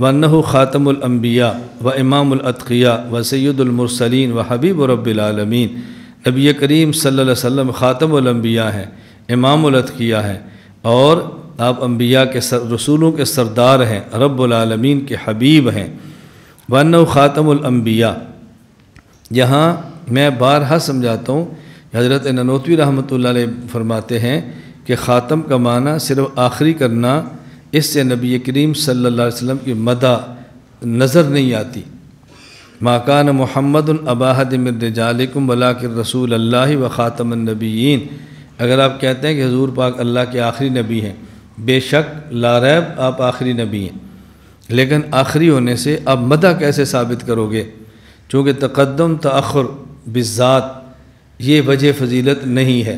وَأَنَّهُ خَاتَمُ الْأَنْبِيَاءِ وَإِمَامُ الْأَتْقِيَاءِ وَسَيِّدُ الْمُرْسَلِينَ وَحَبِيبُ رَبِّ الْعَالَمِينَ۔ نبی کریم صلی اللہ علیہ وسلم خاتم الانبیاء ہیں، امام الاتقیاء ہیں، اور آپ انبیاء کے رسولوں کے سردار ہیں، رب العالمین کے حبیب ہیں۔ وَأَنَّهُ خَاتَمُ الْأَنْبِيَاءِ، یہاں میں بارہا سمجھاتا ہوں، حضرت نانوتوی رحمۃ اللہ علیہ فرماتے ہیں کہ خاتم کا معنی صرف آخری کرنا، اس سے نبی کریم صلی اللہ علیہ وسلم کی مدح نظر نہیں آتی۔ ما کان محمد ابا احد من رجالکم ولکن رسول اللہ و خاتم النبیین۔ اگر آپ کہتے ہیں کہ حضور پاک اللہ کے آخری نبی ہیں، بے شک لا ریب آپ آخری نبی ہیں، لیکن آخری ہونے سے آپ مدح کیسے ثابت کرو گے؟ چونکہ تقدم تأخر بالذات یہ وجہ فضیلت نہیں ہے،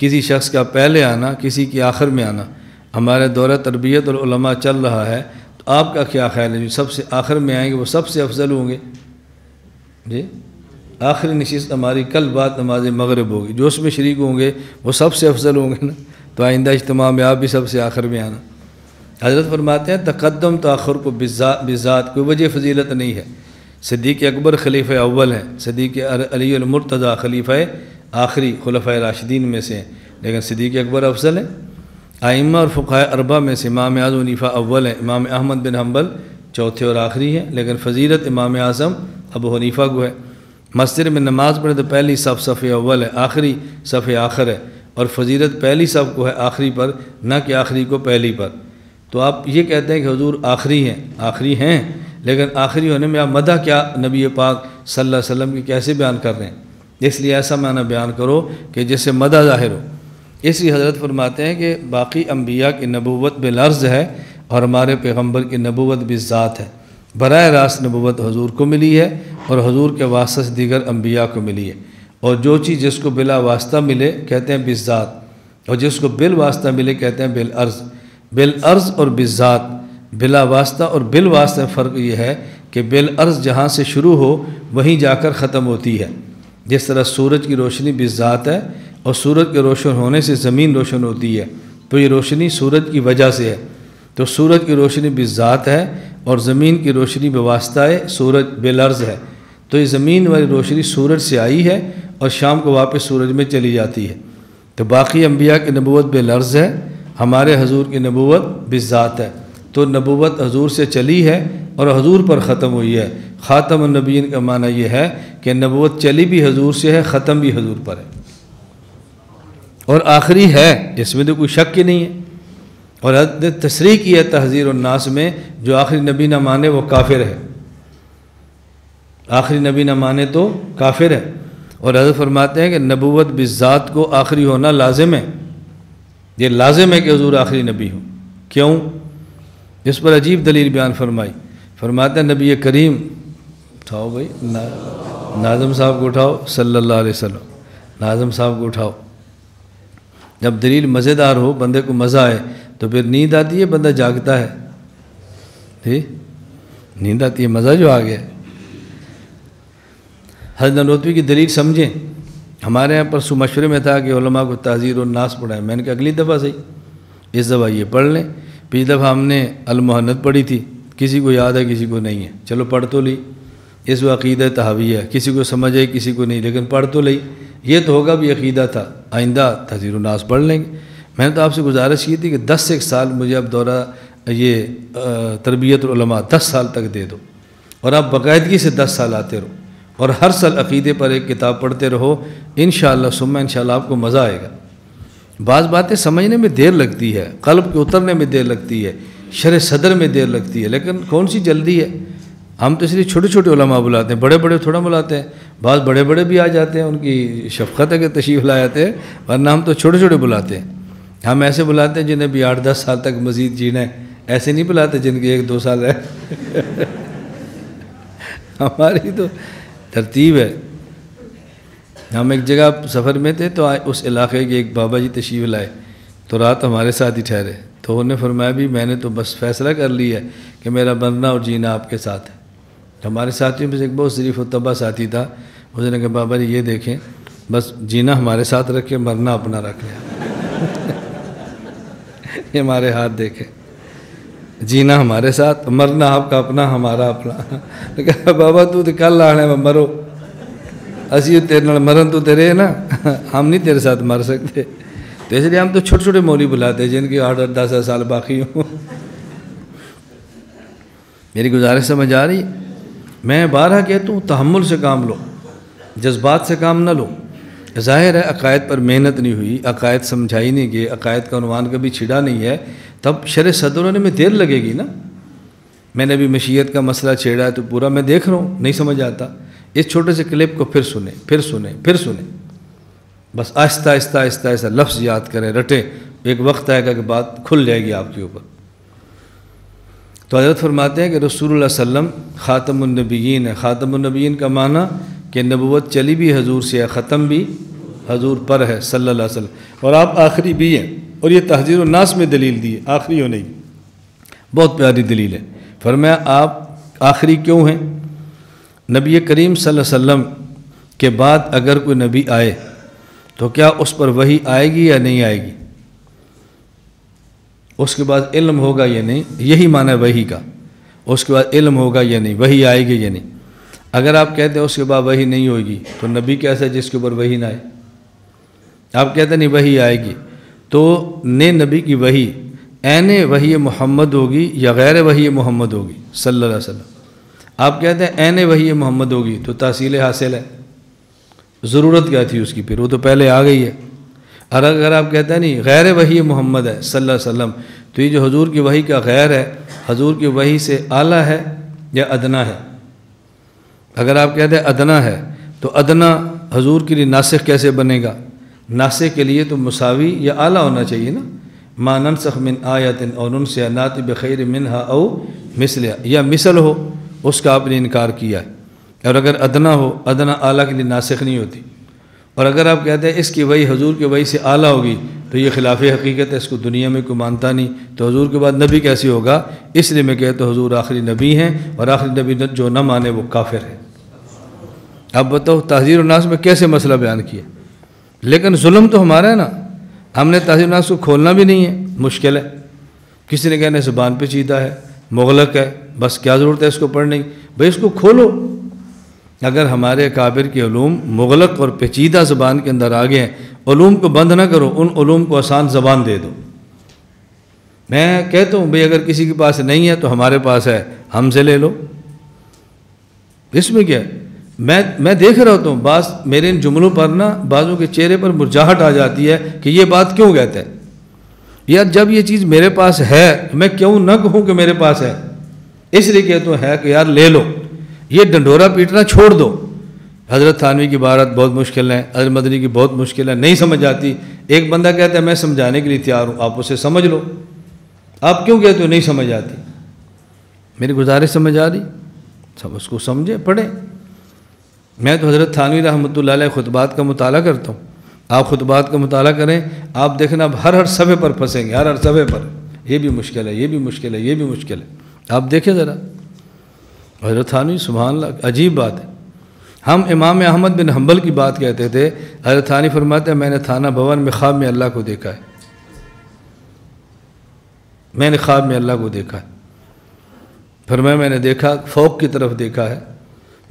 کسی شخص کا پہلے آنا، کسی کی آخر میں آنا۔ ہمارے دورہ تربیت العلماء چل رہا ہے، تو آپ کا کیا خیال ہے جو سب سے آخر میں آئیں گے وہ سب سے افضل ہوں گے؟ جی آخری نشست ہماری کل بعد نماز مغرب ہوگی، جو اس میں شریک ہوں گے وہ سب سے افضل ہوں گے نا، تو آئندہ اجتماع میں آپ بھی سب سے آخر میں آنا۔ حضرت فرماتے ہیں تقدم تاخر کو بذات کوئی وجہ فضیلت نہیں ہے۔ صدیق اکبر خلیفہ اول ہیں، صدیق علی المرتضیٰ خلیفہ آخری خلفۂ راشدین میں سے ہیں، لیکن صدیق اکبر افضل ہیں۔ ائمہ اور فقہاء اربعہ میں سے امام اعظم حنیفہ اول ہیں، امام احمد بن حنبل چوتھے اور آخری ہیں، لیکن فضیلت امام اعظم ابو حنیفہ کو ہے۔ مسجد میں نماز پڑھے تو پہلی صف اول ہے، آخری صف آخر ہے، اور فضیلت پہلی صف کو ہے آخری پر، نہ کہ آخری کو پہلی پر۔ تو آپ یہ کہتے ہیں کہ حضور آخری ہیں، لیکن آخری ہونے میں آپ مدح کیا نبی پاک صلی اللہ علیہ وسلم کی کیسے بیان کر رہے ہیں؟ اس لیے ایسا معنی بیان کرو کہ جس سے مدح ظاہر ہو۔ اس لیے حضرت فرماتے ہیں کہ باقی انبیاء کی نبوت بالعرض ہے، اور ہمارے پیغمبر کی نبوت بالذات ہے۔ براہ راست نبوت حضور کو ملی ہے، اور حضور کے واسطے سے دیگر انبیاء کو ملی ہے، اور جو چیز جس کو بلا واسطہ ملے کہتے ہیں بالذات، اور جس کو بالواسطہ ملے کہتے ہیں بالعرض۔ بالعرض اور بالذات، بلا واسطہ اور بالواسطہ فرق یہ ہے کہ بالعرض جہاں سے شروع ہو وہیں جا کر ختم ہوتی ہے۔ جس طرح سورج کی روشنی بالذات ہے، اور سورج کے روشن ہونے سے زمین روشن ہوتی ہے، تو یہ روشنی سورج کی وجہ سے ہے، تو سورج کی روشنی بالذات ہے، اور زمین کی روشنی بواسطہ ہے، سورج بالعرض ہے۔ تو یہ زمین والی روشنی سورج سے آئی ہے، اور شام کو واپس سورج میں چلی جاتی ہے۔ تو باقی انبیاء کی نبوت بالعرض ہے، ہمارے حضور کی نبوت بالذات ہے۔ تو نبوت حضور سے چلی ہے اور حضور پر ختم ہوئی ہے۔ خاتم النبیین کا معنی یہ ہے کہ نبوت چلی بھی حضور سے ہے، ختم بھی حضور پر ہے، اور آخری ہے، اس میں تو کوئی شک ہی نہیں ہے۔ اور حضرت تصریح کی ہے تحذیر الناس میں، جو آخری نبی نہ مانے وہ کافر ہے، آخری نبی نہ مانے تو کافر ہے۔ اور حضرت فرماتے ہیں کہ نبوت بالذات کو آخری ہونا لازم ہے، یہ لازم ہے کہ حضور آخری نبی ہوں۔ کیوں؟ اس پر عجیب دلیل بیان فرمائی، فرماتے ہیں نبی کریم، اٹھاؤ بھائی ناظم صاحب کو اٹھاؤ، صلی اللہ علیہ وسلم، ناظم صاحب کو اٹھاؤ۔ جب دلیل مزیدار ہو، بندے کو مزہ آئے، تو پھر نیند آتی ہے، بندہ جاگتا ہے، ٹھیک، نیند آتی ہے، مزہ جو آ گیا۔ حضرت نانوتوی کی دلیل سمجھیں۔ ہمارے یہاں پرسوں مشورے میں تھا کہ علماء کو تحذیر الناس پڑھائیں، میں نے کہا اگلی دفعہ صحیح، اس دفعہ یہ پڑھ لیں۔ پچھلی دفعہ ہم نے المحنت پڑھی تھی، کسی کو یاد ہے کسی کو نہیں ہے، چلو پڑھ تو لی، اس وہ عقیدہ تحویہ ہے، کسی کو سمجھ ہے کسی کو نہیں، لیکن پڑھ تو لی، یہ تو ہوگا بھی عقیدہ تھا، آئندہ تحذیر الناس پڑھ لیں گے۔ میں نے تو آپ سے گزارش کی تھی کہ 10 سے 1 سال مجھے اب دورہ یہ تربیت العلماء 10 سال تک دے دو، اور آپ باقاعدگی سے 10 سال آتے رہو، اور ہر سال عقیدے پر ایک کتاب پڑھتے رہو، انشاءاللہ ثم انشاءاللہ آپ کو مزہ آئے گا۔ بعض باتیں سمجھنے میں دیر لگتی ہے، قلب کے اترنے میں دیر لگتی ہے، شرح صدر میں دیر لگتی ہے، لیکن کون سی جلدی ہے؟ ہم تو اس لیے چھوٹے چھوٹے علماء بلاتے ہیں، بڑے بڑے تھوڑا بلاتے ہیں، بعض بڑے بڑے بھی آ جاتے ہیں، ان کی شفقت ہے کہ تشریف لا جاتے ہیں، ورنہ ہم تو چھوٹے چھوٹے بلاتے ہیں۔ ہم ایسے بلاتے ہیں جنہیں بھی 8-10 سال تک مزید جینا ہے، ایسے نہیں بلاتے جن کے 1-2 سال ہے۔ ہماری تو ترتیب ہے۔ ہم ایک جگہ سفر میں تھے، تو اس علاقے کے ایک بابا جی تشریف لائے، تو رات ہمارے ساتھ ہی ٹھہرے، تو انہوں نے فرمایا بھی میں نے تو بس فیصلہ کر لی ہے کہ میرا مرنا اور جینا آپ کے ساتھ ہے۔ ہمارے ساتھیوں میں سے ایک بہت ظریف و طبع ساتھی تھا، اس نے کہا بابا جی یہ دیکھیں، بس جینا ہمارے ساتھ رکھے، مرنا اپنا رکھ لیں۔ یہ ہمارے ہاتھ دیکھیں۔ جینا ہمارے ساتھ، مرنا آپ کا اپنا ہمارا اپنا۔ کہا بابا تو کل آنے میں مرو، اسی تیرے نال مرن تو تیرے نا، ہم نہیں تیرے ساتھ مر سکتے۔ تو اس لیے ہم تو چھوٹے چھوٹے مولوی بلاتے ہیں جن کی 8-10 سال باقی ہوں۔ میری گزارش سمجھ آ رہی ہے؟ میں بارہا کہتا ہوں تحمل سے کام لو، جذبات سے کام نہ لو۔ ظاہر ہے عقائد پر محنت نہیں ہوئی، عقائد سمجھائی نہیں گئی، عقائد کا عنوان کبھی چھڑا نہیں ہے، تب شرح صدر ہونے میں دیر لگے گی نا۔ میں نے بھی مشیت کا مسئلہ چھیڑا ہے تو پورا میں دیکھ رہا ہوں، نہیں سمجھ آتا، اس چھوٹے سے کلپ کو پھر سنیں پھر سنیں پھر سنیں، بس آہستہ آہستہ آہستہ آہستہ لفظ یاد کریں، رٹیں، ایک وقت آئے گا کہ بات کھل جائے گی آپ کے اوپر۔ تو حضرت فرماتے ہیں کہ رسول اللہ صلی اللہ علیہ وسلم خاتم النبیین ہے۔ خاتم النبیین کا معنی کہ نبوت چلی بھی حضور سے ہے، ختم بھی حضور پر ہے صلی اللہ علیہ وسلم، اور آپ آخری بھی ہیں۔ اور یہ تحذیر الناس میں دلیل دی ہے آخری ہونے کی، بہت پیاری دلیل ہے۔ فرمایا آپ آخری کیوں ہیں؟ نبی کریم صلی اللہ علیہ وسلم کے بعد اگر کوئی نبی آئے تو کیا اس پر وحی آئے گی یا نہیں آئے گی؟ اس کے بعد علم ہوگا یا نہیں، یہی معنی ہے وحی کا۔ اس کے بعد علم ہوگا یا نہیں، وحی آئے گی یا نہیں۔ اگر آپ کہتے ہیں اس کے بعد وحی نہیں ہوگی تو نبی کیسا ہے جس کے اوپر وحی نہ آئے؟ آپ کہتے ہیں نہیں وحی آئے گی، تو نبی کی وحی عین وحی محمد ہوگی یا غیر وحی محمد ہوگی صلی اللہ علیہ وسلم؟ آپ کہتے ہیں عین وحی محمد ہوگی تو تحصیل حاصل ہے، ضرورت کیا تھی اس کی؟ پھر وہ تو پہلے آ گئی ہے۔ اور اگر آپ کہتے ہیں نہیں غیر وحی محمد ہے صلی اللہ علیہ وسلم، تو یہ جو حضور کی وحی کا غیر ہے، حضور کی وحی سے اعلیٰ ہے یا ادنا ہے؟ اگر آپ کہتے ہیں ادنا ہے تو ادنا حضور کے لیے ناسخ کیسے بنے گا؟ ناسخ کے لیے تو مساوی یا اعلیٰ ہونا چاہیے نا۔ ما ننسخ من آیت او ننسیها نأتی بخیر منها او مثلها، یا مثل ہو اس کا آپ نے انکار کیا ہے۔ اور اگر ادنا ہو، ادنا اعلیٰ کے لیے ناسخ نہیں ہوتی۔ اور اگر آپ کہتے ہیں اس کی وحی حضور کی وحی سے اعلیٰ ہوگی تو یہ خلاف حقیقت ہے، اس کو دنیا میں کوئی مانتا نہیں، تو حضور کے بعد نبی کیسے ہوگا؟ اس لیے میں کہتا ہوں حضور آخری نبی ہیں، اور آخری نبی جو نہ مانے وہ کافر ہے۔ اب بتاؤ تحذیر الناس میں کیسے مسئلہ بیان کیا؟ لیکن ظلم تو ہمارا ہے نا، ہم نے تحذیر الناس کو کھولنا بھی نہیں ہے، مشکل ہے۔ کسی نے کہنا زبان پہ چیدہ ہے، مغلق ہے، بس کیا ضرورت ہے اس کو پڑھنے کی؟ بھئی اس کو کھولو۔ اگر ہمارے اکابر کے علوم مغلق اور پیچیدہ زبان کے اندر آ گئے ہیں، علوم کو بند نہ کرو، ان علوم کو آسان زبان دے دو۔ میں کہتا ہوں بھئی اگر کسی کے پاس نہیں ہے تو ہمارے پاس ہے، ہم سے لے لو، اس میں کیا ہے؟ میں دیکھ رہا ہوتا ہوں بعض میرے ان جملوں پر نا بعضوں کے چہرے پر مرجھاہٹ آ جاتی ہے کہ یہ بات کیوں کہتا ہے؟ یار جب یہ چیز میرے پاس ہے میں کیوں نہ کہوں کہ میرے پاس ہے؟ اس لیے کہتا ہوں ہے کہ یار لے لو، یہ ڈنڈورا پیٹنا چھوڑ دو۔ حضرت تھانوی کی عبارت بہت مشکل ہے، حضرت مدنی کی بہت مشکل ہے، نہیں سمجھ آتی۔ ایک بندہ کہتا ہے میں سمجھانے کے لیے تیار ہوں، آپ اسے سمجھ لو۔ آپ کیوں کہتے ہو نہیں سمجھ آتی؟ میری گزارش سمجھ آ رہی؟ سب اس کو سمجھے پڑھیں۔ میں تو حضرت تھانوی رحمۃ اللہ علیہ خطبات کا مطالعہ کرتا ہوں، آپ خطبات کا مطالعہ کریں، آپ دیکھنا اب ہر صفحے پر پھنسیں گے، ہر صفحے پر یہ بھی مشکل ہے، یہ بھی مشکل ہے، یہ بھی مشکل ہے۔ آپ دیکھیں ذرا حضرت تھانوی، سبحان اللہ، عجیب بات ہے۔ ہم امام احمد بن حنبل کی بات کہتے تھے، حضرت تھانوی فرماتے ہیں میں نے تھانہ بھون میں خواب میں اللہ کو دیکھا ہے، میں نے خواب میں اللہ کو دیکھا ہے۔ فرمایا میں نے دیکھا، فوق کی طرف دیکھا ہے،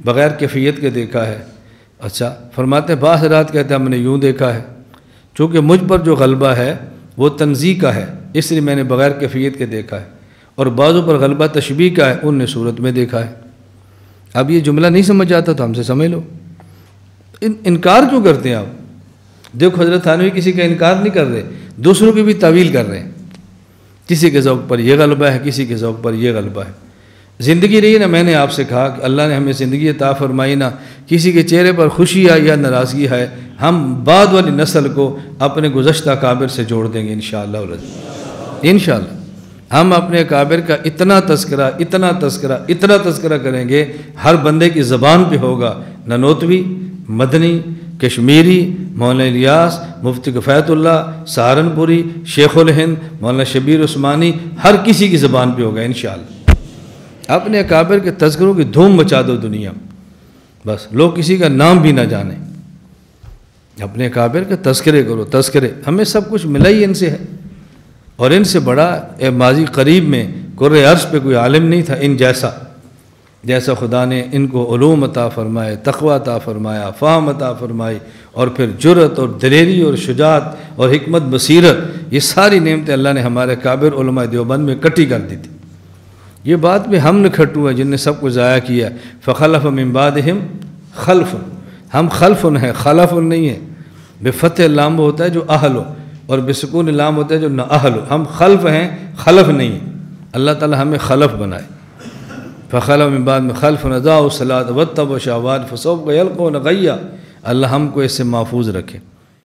بغیر کیفیت کے دیکھا ہے۔ اچھا فرماتے ہیں بعض رات کہتے ہیں ہم نے یوں دیکھا ہے، چونکہ مجھ پر جو غلبہ ہے وہ تنزیہ کا ہے، اس لیے میں نے بغیر کیفیت کے دیکھا ہے، اور بعضوں پر غلبہ تشبیہ کا ہے، ان نے صورت میں دیکھا ہے۔ اب یہ جملہ نہیں سمجھ آتا تو ہم سے سمجھ لو، انکار کیوں کرتے ہیں آپ؟ دیکھو حضرت تھانوی کسی کا انکار نہیں کر رہے، دوسروں کی بھی تعویل کر رہے ہیں، کسی کے ذوق پر یہ غلبہ ہے، کسی کے ذوق پر یہ غلبہ ہے۔ زندگی رہی نا، میں نے آپ سے کہا کہ اللہ نے ہمیں زندگی عطا فرمائی نا، کسی کے چہرے پر خوشی ہے یا ناراضگی ہے، ہم بعد والی نسل کو اپنے گزشتہ اکابر سے جوڑ دیں گے انشاءاللہ انشاءاللہ۔ ہم اپنے اکابر کا اتنا تذکرہ کریں گے، ہر بندے کی زبان پہ ہوگا، ننوتوی، مدنی، کشمیری، مولانا الیاس، مفتی کفایت اللہ، سہارنپوری، شیخ الہند، مولانا شبیر عثمانی، ہر کسی کی زبان پہ ہوگا انشاءاللہ۔ اپنے اکابر کے تذکروں کی دھوم مچا دو دنیا میں، بس لوگ کسی کا نام بھی نہ جانیں، اپنے اکابر کے تذکرے کرو، تذکرے۔ ہمیں سب کچھ ملا ہی ان سے ہے، اور ان سے بڑا ماضی قریب میں کرۂ عرض پہ کوئی عالم نہیں تھا ان جیسا خدا نے ان کو علوم عطا فرمائے، تقوی عطا فرمایا، فہم عطا فرمائی، اور پھر جرأت اور دلیری اور شجاعت اور حکمت بصیرت، یہ ساری نعمتیں اللہ نے ہمارے کابر علماء دیوبند میں اکٹھی کر دی تھی۔ یہ بات بھی ہم نے کھٹو ہے جن نے سب کو ضائع کیا۔ فخلف من بعدہم خلف، ہم خلف ہیں، خلف نہیں ہے۔ بفتح لام ہوتا ہے جو اہل ہو، اور بسکون لام ہوتا ہے جو نہ اہل ہو۔ ہم خلف ہیں، خلف نہیں ہیں۔ اللہ تعالی ہمیں خلف بنائے۔ فخلف من بعد میں خلف اضاعوا الصلاۃ واتبعوا الشہوات فسوف یلقون غیا، اللہ ہم کو اس سے محفوظ رکھے۔